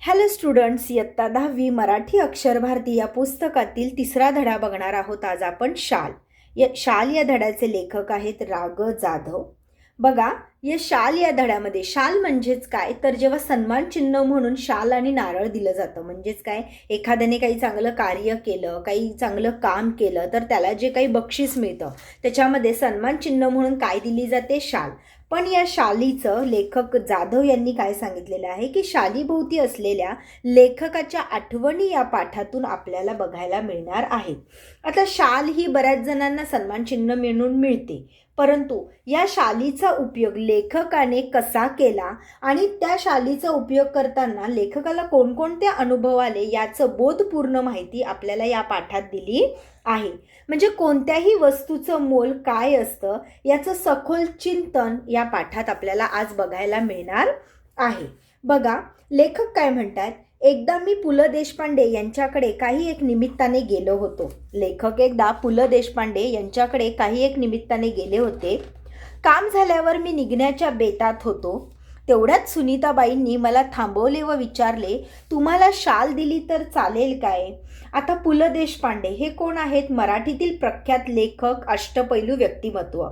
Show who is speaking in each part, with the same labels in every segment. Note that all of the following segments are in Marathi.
Speaker 1: हॅलो स्टुडंट्स, इयत्ता 10वी मराठी अक्षर भारती या पुस्तकातील तिसरा धडा बघणार आहोत आज आपण. शाल या धड्याचे लेखक आहेत रा. जाधव. बघा, या शाल या धड्यामध्ये शाल म्हणजेच काय तर जेव्हा सन्मान चिन्ह म्हणून शाल आणि नारळ दिलं जातं. म्हणजेच काय, एखाद्याने काही चांगलं कार्य केलं, काही चांगलं काम केलं तर त्याला जे काही बक्षीस मिळतं त्याच्यामध्ये सन्मान चिन्ह म्हणून काय दिली जाते? शाल. पण या शालीचं लेखक जाधव यांनी काय सांगितलेलं आहे की शालीभोवती असलेल्या लेखकाच्या आठवणी या पाठातून आपल्याला बघायला मिळणार आहेत. आता शाल ही बऱ्याच जणांना सन्मान चिन्ह म्हणून मिळते, परंतु या शालीचा उपयोग लेखकाने कसा केला आणि त्या शालीचा उपयोग करताना लेखकाला कोणकोणते अनुभव आले याचं बोधपूर्ण माहिती आपल्याला या पाठात दिली आहे. म्हणजे कोणत्याही वस्तूचं मोल काय असतं याचं सखोल चिंतन या पाठात आपल्याला आज बघायला मिळणार आहे. बघा, लेखक काय म्हणतात, एकदा मी पु ल देशपांडे यांच्याकडे काही एक निमित्ताने गेलो होतो. लेखक एकदा पु ल देशपांडे यांच्याकडे काही एक निमित्ताने गेले होते. काम झाल्यावर मी निघण्याच्या बेतात होतो. तेवढ्यात सुनीताबाईंनी मला थांबवले व विचारले, तुम्हाला शाल दिली तर चालेल काय? आता पु ल देशपांडे हे कोण आहेत? मराठीतील प्रख्यात लेखक, अष्टपैलू व्यक्तिमत्व.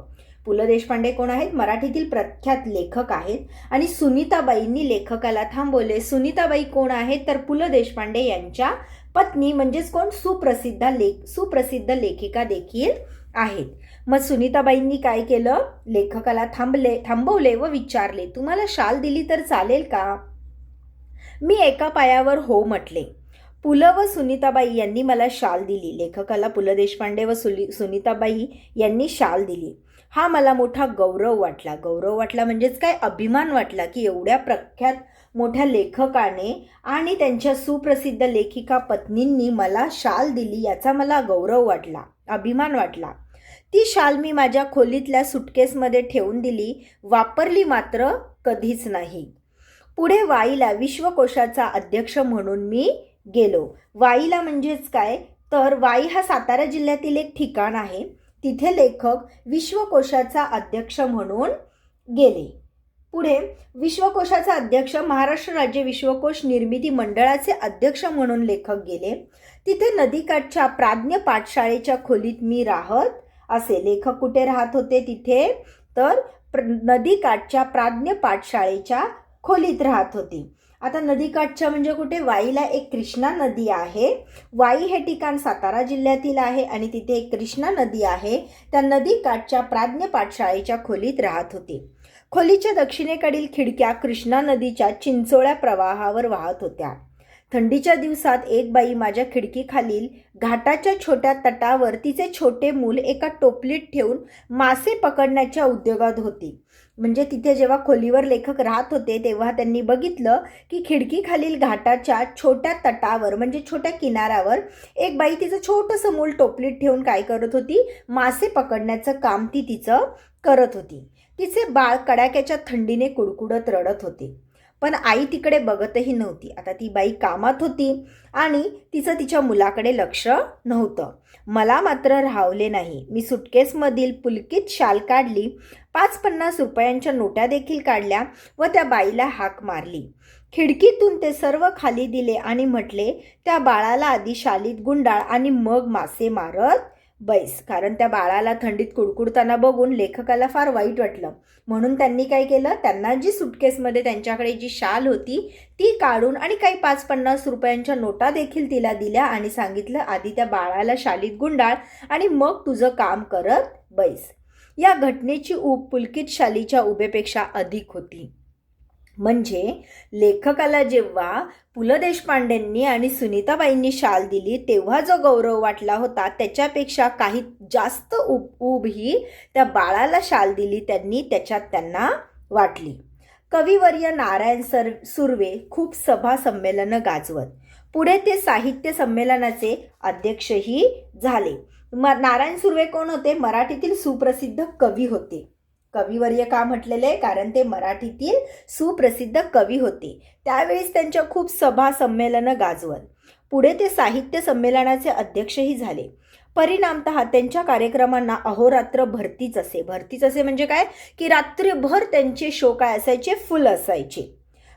Speaker 1: पु ल देशपांडे कोण आहेत? मराठीतील प्रख्यात लेखक आहेत. आणि सुनीताबाईंनी लेखकाला थांबवले. सुनीताबाई कोण आहेत? तर पु ल देशपांडे यांच्या पत्नी, म्हणजेच कोण? सुप्रसिद्ध लेखिका देखील आहेत. मग सुनीताबाईंनी काय केलं? लेखकाला थांबवले व विचारले, तुम्हाला शाल दिली तर चालेल का? मी एका पायावर हो म्हटले. पु ल व सुनीताबाई यांनी मला शाल दिली. लेखकाला पु ल देशपांडे व सुनीताबाई यांनी शाल दिली. हा मला मोठा गौरव वाटला. गौरव वाटला म्हणजेच काय? अभिमान वाटला की एवढ्या प्रख्यात मोठ्या लेखकाने आणि त्यांच्या सुप्रसिद्ध लेखिका पत्नींनी मला शाल दिली याचा मला गौरव वाटला, अभिमान वाटला. ती शाल मी माझ्या खोलीतल्या सुटकेसमध्ये ठेवून दिली, वापरली मात्र कधीच नाही. पुढे वाईला विश्वकोशाचा अध्यक्ष म्हणून मी गेलो. वाईला म्हणजेच काय तर वाई हा सातारा जिल्ह्यातील एक ठिकाण आहे. तिथे लेखक विश्वकोशाचा अध्यक्ष म्हणून गेले. पुढे विश्वकोशाचा अध्यक्ष, महाराष्ट्र राज्य विश्वकोश निर्मिती मंडळाचे अध्यक्ष म्हणून लेखक गेले. तिथे नदीकाठच्या प्राज्ञ पाठशाळेच्या खोलीत मी राहत असे. लेखक कुठे राहत होते? तिथे तर नदीकाठच्या प्राज्ञ पाठशाळेच्या खोलीत राहत होते. आता नदीकाठच्या म्हणजे कुठे? वाईला एक कृष्णा नदी आहे. वाई हे ठिकाण सातारा जिल्ह्यातील आहे आणि तिथे एक कृष्णा नदी आहे. त्या नदीकाठच्या प्राज्ञ पाठशाळेच्या खोलीत राहत होते. खोलीच्या दक्षिणेकडील खिडक्या कृष्णा नदीच्या चिंचोळ्या प्रवाहावर वाहत होत्या. थंडीच्या दिवसात एक बाई माझ्या खिडकीखालील घाटाच्या छोट्या तटावर तिचे छोटे मूल एका टोपलीत ठेवून मासे पकडण्याच्या उद्योगात होती. म्हणजे तिथे जेव्हा खोलीवर लेखक राहत होते तेव्हा त्यांनी बघितलं की खिडकीखालील घाटाच्या छोट्या तटावर म्हणजे छोट्या किनाऱ्यावर एक बाई तिचं छोटंसं मूल टोपलीत ठेवून काय करत होती? मासे पकडण्याचं काम ती तिचं करत होती. तिचे बाळ कडाक्याच्या थंडीने कुडकुडत रडत होते. पण आई तिकडे बघतही नव्हती. आता ती बाई कामात होती आणि तिचं तिच्या मुलाकडे लक्ष नव्हतं. मला मात्र राहवले नाही. मी सुटकेसमधील पुलकित शाल काढली, 5-50 रुपयांच्या नोटा देखील काढल्या व त्या बाईला हाक मारली. खिडकीतून ते सर्व खाली दिले आणि म्हटले, त्या बाळाला आधी शालीत गुंडाळ आणि मग मासे मारत बैस. कारण त्या बाळाला थंडीत कुडकुडताना बघून लेखकाला फार वाईट वाटलं. म्हणून त्यांनी काय केलं? त्यांना जी सुटकेसमध्ये त्यांच्याकडे जी शाल होती ती काढून आणि काही 5-50 रुपयांच्या नोटा देखील तिला दिल्या आणि सांगितलं, आधी त्या बाळाला शालीत गुंडाळ आणि मग तुझं काम करत बैस. या घटनेची ऊब पुलकित शालीच्या उभेपेक्षा अधिक होती. म्हणजे लेखकाला जेव्हा पु ल देशपांडेंनी आणि सुनीताबाईंनी शाल दिली तेव्हा जो गौरव वाटला होता त्याच्यापेक्षा काही जास्त ऊब ही त्या बाळाला शाल दिली त्याच्यात त्यांना वाटली. कविवर्य नारायण सुर्वे खूप सभा संमेलनं गाजवत. पुढे ते साहित्य संमेलनाचे अध्यक्षही झाले. नारायण सुर्वे कोण होते? मराठीतील सुप्रसिद्ध कवी होते. कविवर्य का म्हटलेले? कारण ते मराठीतील सुप्रसिद्ध कवी होते. त्यावेळेस त्यांच्या खूप सभा संमेलनं गाजवत. पुढे ते साहित्य संमेलनाचे अध्यक्षही झाले. परिणामतः त्यांच्या कार्यक्रमांना अहोरात्र भरतीच असे. भरतीच असे म्हणजे काय की रात्रभर त्यांचे शो काय असायचे? फुल असायचे.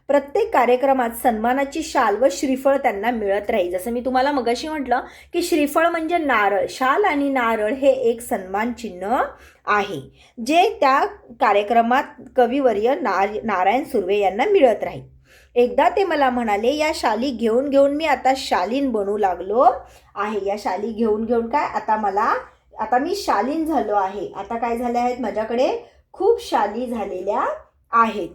Speaker 1: प्रत्येक कार्यक्रमात सन्मानाची शाल व श्रीफळ त्यांना मिळत राहील. जसं मी तुम्हाला मगाशी म्हटलं की श्रीफळ म्हणजे नारळ, शाल आणि नारळ हे एक सन्मान चिन्ह आहे जे त्या कार्यक्रमात कविवर्य नारायण सुर्वे यांना मिळत राहील. एकदा ते मला म्हणाले, या शाली घेऊन घेऊन मी आता शालीन बनू लागलो आहे. या शाली घेऊन घेऊन काय आता मी शालीन झालो आहे. आता काय झाले आहेत, माझ्याकडे खूप शाली झालेल्या आहेत.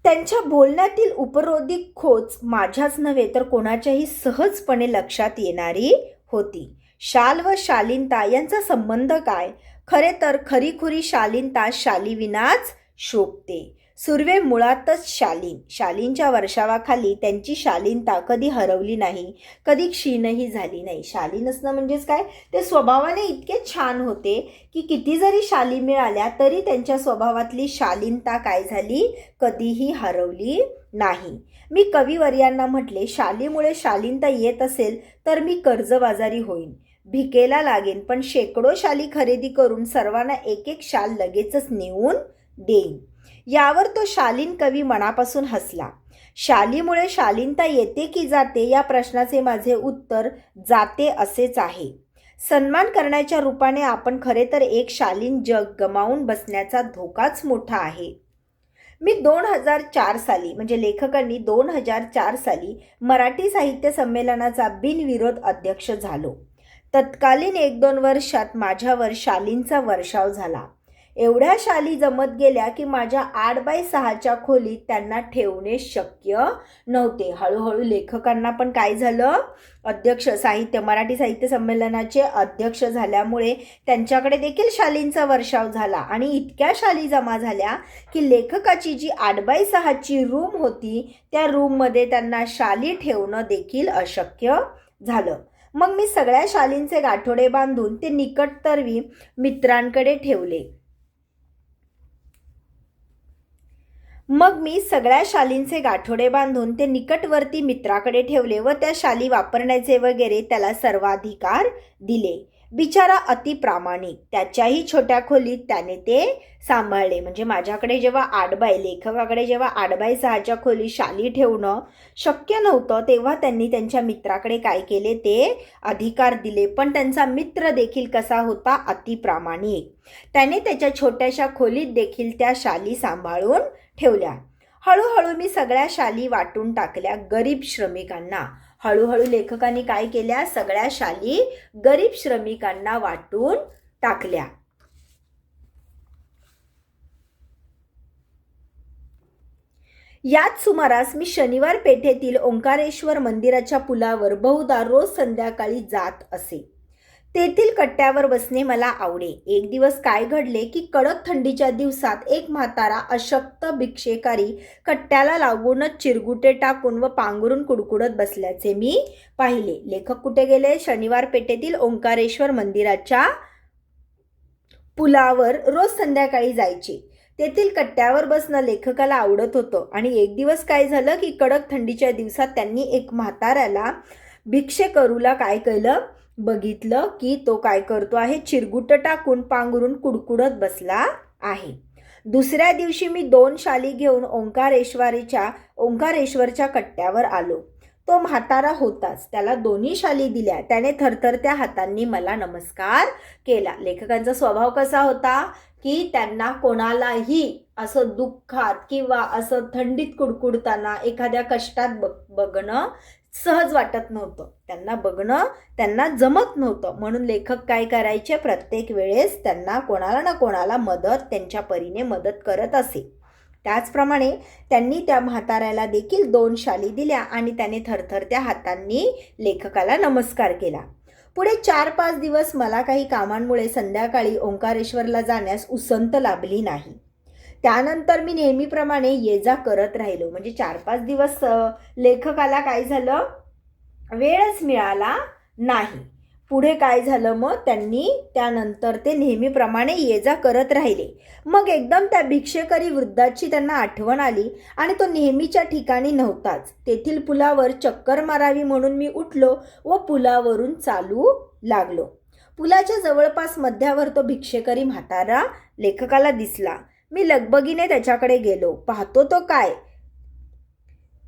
Speaker 1: त्यांच्या बोलण्यातील उपरोधिक खोच माझ्याच नव्हे तर कोणाच्याही सहजपणे लक्षात येणारी होती. शाल व शालीनता यांचा संबंध काय? खरे तर खरीखुरी शालीनता शालीविनाच शोभते. सुर्वे मुळातच शालीनच्या वर्षावाखाली त्यांची शालीनता कधी हरवली नाही, कधी क्षीणही झाली नाही. शालीन असणं म्हणजेच काय, ते स्वभावाने इतके छान होते की किती जरी शाली मिळाल्या तरी त्यांच्या स्वभावातली शालीनता काय झाली, कधीही हरवली नाही. मी कविवर्यांना म्हटले, शालीमुळे शालीनता येत असेल तर मी कर्जबाजारी होईन, भिकेला लागेन, पण शेकडो शाली खरेदी करून सर्वांना एक एक शाल लगेचच नेऊन देईन. यावर तो शालीन कवी मनापासून हसला. शालीमुळे शालीनता येते की जाते या प्रश्नाचे माझे उत्तर जाते असेच आहे. सन्मान करण्याच्या रूपाने आपण खरे तर एक शालीन जग गमावून बसण्याचा धोकाच मोठा आहे. मी 2004 साली म्हणजे लेखकांनी 2004 साली मराठी साहित्य संमेलनाचा बिनविरोध अध्यक्ष झालो. तत्कालीन 1-2 वर्षात माझ्यावर शालींचा वर्षाव झाला. एवढ्या शाली जमत गेल्या की माझ्या 8x6च्या खोलीत त्यांना ठेवणे शक्य नव्हते. हळूहळू लेखकांना पण काय झालं, मराठी साहित्य संमेलनाचे अध्यक्ष झाल्यामुळे त्यांच्याकडे देखील शालींचा वर्षाव झाला आणि इतक्या शाली जमा झाल्या की लेखकाची जी 8x6ची रूम होती त्या रूममध्ये त्यांना शाली ठेवणं देखील अशक्य झालं. मग मी सगळ्या शालींचे गाठोडे बांधून ते निकटतर्वी मित्रांकडे ठेवले. निकटवर्ती मित्राकडे ठेवले व त्या शाली वापरण्याचे वगैरे त्याला सर्वाधिकार दिले. बिचारा अति प्रामाणिक, त्याच्याही छोट्या खोलीत त्याने ते सांभाळले. म्हणजे माझ्याकडे जेव्हा लेखकाकडे जेव्हा 8x6च्या खोली शाली ठेवणं शक्य नव्हतं तेव्हा त्यांनी त्यांच्या मित्राकडे काय केले, ते अधिकार दिले. पण त्यांचा मित्र देखील कसा होता, अति प्रामाणिक. त्याने त्याच्या छोट्याशा खोलीत देखील त्या शाली सांभाळून ठेवल्या. हळूहळू मी सगळ्या शाली वाटून टाकल्या गरीब श्रमिकांना. हळूहळू लेखकांनी काय केल्या, सगळ्या शाली गरीब श्रमिकांना वाटून टाकल्या. याच सुमारास मी शनिवार पेठेतील ओंकारेश्वर मंदिराच्या पुलावर बहुधा रोज संध्याकाळी जात असे. तेथील कट्ट्यावर बसणे मला आवडे. एक दिवस काय घडले की कडक थंडीच्या दिवसात एक म्हातारा अशक्त भिक्षेकारी कट्ट्याला लागूनच चिरगुटे टाकून व पांघरून कुडकुडत बसल्याचे मी पाहिले. लेखक कुठे गेले, शनिवार पेठेतील ओंकारेश्वर मंदिराच्या पुलावर रोज संध्याकाळी जायचे. तेथील कट्ट्यावर बसणं लेखकाला आवडत होतं आणि एक दिवस काय झालं की कडक थंडीच्या दिवसात त्यांनी एक म्हाताऱ्याला भिक्षेकरूला काय केलं, बघितलं की तो काय करतो आहे, चिरगुट टाकून पांघरून कुडकुडत बसला आहे. दुसऱ्या दिवशी मी 2 शाली घेऊन ओंकारेश्वरच्या कट्ट्यावर आलो. तो म्हातारा होताच. त्याला 2 शाली दिल्या. त्याने थरथरत्या हातांनी मला नमस्कार केला. लेखकांचा स्वभाव कसा होता की त्यांना कोणालाही असं दुःखात किंवा असं थंडीत कुडकुडताना एखाद्या कष्टात बघणं सहज वाटत नव्हतं. त्यांना बघणं त्यांना जमत नव्हतं. म्हणून लेखक काय करायचे, प्रत्येक वेळेस त्यांना कोणाला ना कोणाला त्यांच्या परीने मदत करत असे. त्याचप्रमाणे त्यांनी त्या म्हाताऱ्याला देखील 2 शाली दिल्या आणि त्याने थरथरत्या हातांनी लेखकाला नमस्कार केला. पुढे 4-5 दिवस मला काही कामांमुळे संध्याकाळी ओंकारेश्वरला जाण्यास उसंत लाभली नाही. त्यानंतर मी नेहमीप्रमाणे ये जा करत राहिलो. म्हणजे 4-5 दिवस लेखकाला काय झालं, वेळच मिळाला नाही. पुढे काय झालं, मग त्यांनी त्यानंतर ते नेहमीप्रमाणे ये जा करत राहिले. मग एकदम त्या भिक्षेकरी वृद्धाची त्यांना आठवण आली आणि तो नेहमीच्या ठिकाणी नव्हताच. तेथील पुलावर चक्कर मारावी म्हणून मी उठलो व पुलावरून चालू लागलो. पुलाच्या जवळपास मध्यावर तो भिक्षेकरी म्हातारा लेखकाला दिसला. मी लगबगीने त्याच्याकडे गेलो. पाहतो तो काय,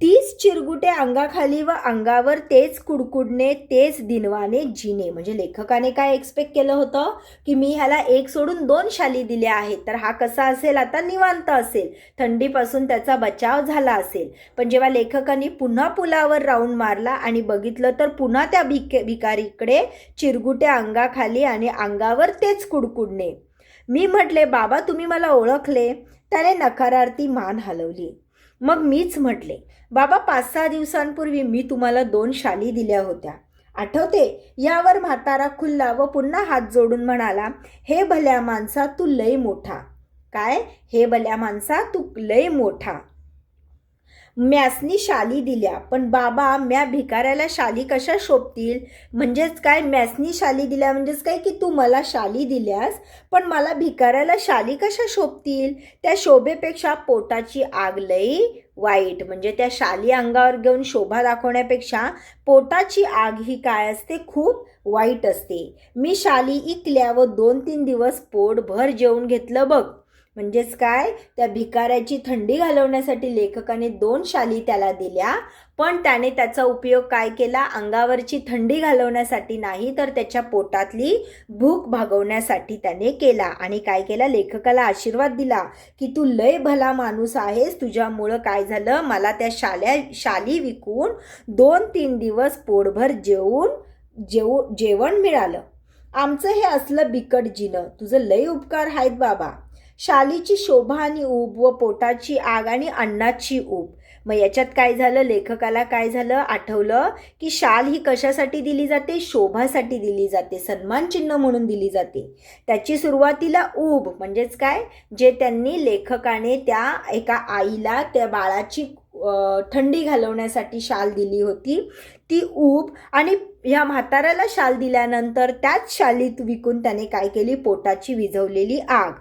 Speaker 1: 30 चिरगुटे अंगाखाली व अंगावर तेच कुडकुडणे, तेच दिनवाने जिने. म्हणजे लेखकाने काय एक्सपेक्ट केलं होतं की मी ह्याला एक सोडून 2 शाली दिल्या आहेत, तर हा कसा असेल आता, निवांत असेल, थंडीपासून त्याचा बचाव झाला असेल. पण जेव्हा लेखकाने पुन्हा पुलावर राऊंड मारला आणि बघितलं तर पुन्हा त्या भिकारीकडे चिरगुटे अंगाखाली आणि अंगावर तेच कुडकुडणे. मी म्हटले, बाबा तुम्ही मला ओळखले? त्याने नकारार्थी मान हलवली. मग मीच म्हटले, बाबा 5-6 दिवसांपूर्वी मी तुम्हाला 2 शाली दिल्या होत्या, आठवते? यावर म्हातारा खुल्ला व पुन्हा हात जोडून म्हणाला, हे भल्या माणसा तू लय मोठा. काय? हे भल्या माणसा तू लय मोठा. म्यासनी शाली दिल्या, पण बाबा म्या भिकाऱ्याला शाली कशा शोभतील? म्हणजेच काय, म्यासनी शाली दिल्या म्हणजेच काय की तू मला शाली दिल्यास, पण मला भिकाऱ्याला शाली कशा शोभतील? त्या शोभेपेक्षा पोटाची आग लई वाईट. म्हणजे त्या शाली अंगावर घेऊन शोभा दाखवण्यापेक्षा पोटाची आग ही काय असते, खूप वाईट असते. मी शाली इकल्या व 2-3 दिवस पोटभर जेवून घेतलं बघ. म्हणजेच काय, त्या भिकाऱ्याची थंडी घालवण्यासाठी लेखकाने 2 शाली त्याला दिल्या, पण त्याने त्याचा उपयोग काय केला, अंगावरची थंडी घालवण्यासाठी नाही, तर त्याच्या पोटातली भूक भागवण्यासाठी त्याने केला. आणि काय केला, लेखकाला आशीर्वाद दिला की तू लय भला माणूस आहेस, तुझ्यामुळं काय झालं, मला त्या शाली विकून 2-3 दिवस पोटभर जेवण मिळालं. आमचं हे असलं बिकट जिणं, तुझं लय उपकार आहेत बाबा. शालीची शोभा आणि ऊब व पोटाची आग आणि अन्नाची ऊब. मग याच्यात काय झालं, लेखकाला काय झालं, आठवलं की शाल ही कशासाठी दिली जाते, शोभासाठी दिली जाते, सन्मान चिन्ह म्हणून दिली जाते. त्याची सुरुवातीला ऊब म्हणजे काय, जे त्यांनी लेखकाने त्या एका आईला त्या बाळाची थंडी घालवण्यासाठी शाल दिली होती, ती ऊब. आणि ह्या म्हाताऱ्याला शाल दिल्यानंतर त्याच शालीत विकून त्याने काय केली, पोटाची विझवलेली आग.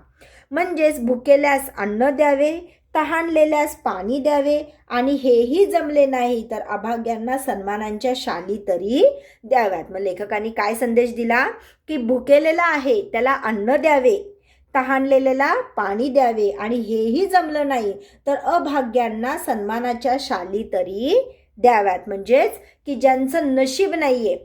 Speaker 1: म्हणजेच भुकेल्यास अन्न द्यावे, तहानलेल्यास पाणी द्यावे, आणि हेही जमले नाही तर अभाग्यांना सन्मानांच्या शाली तरी द्याव्यात. मग लेखकाने काय संदेश दिला की भुकेलेला आहे त्याला अन्न द्यावे, तहानलेल्याला पाणी द्यावे, आणि हेही जमलं नाही तर अभाग्यांना सन्मानाच्या शाली तरी द्याव्यात. म्हणजेच की ज्यांचं नशीब नाहीये,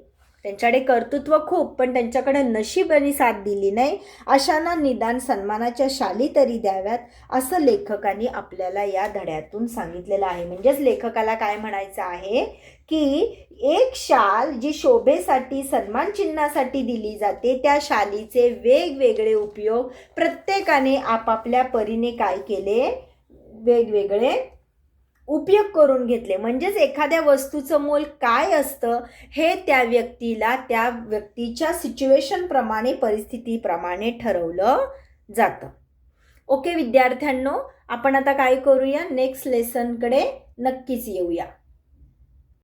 Speaker 1: त्यांच्याकडे कर्तृत्व खूप पण त्यांच्याकडे नशिबाने साथ दिली नाही, अशांना निदान सन्मानाच्या शाली तरी द्याव्यात, असं लेखकाने आपल्याला या धड्यातून सांगितलेलं आहे. म्हणजेच लेखकाला काय म्हणायचं आहे की एक शाल जी शोभेसाठी, सन्मान चिन्हासाठी दिली जाते, त्या शालीचे वेगवेगळे उपयोग प्रत्येकाने आपापल्या परीने काय केले, वेगवेगळे उपयोग करून घेतले. म्हणजेच एखाद्या वस्तूचं मोल काय असतं हे त्या व्यक्तीला, त्या व्यक्तीच्या सिच्युएशनप्रमाणे, परिस्थितीप्रमाणे ठरवलं जातं. ओके विद्यार्थ्यांनो, आपण आता काय करूया, नेक्स्ट लेसनकडे नक्कीच येऊया.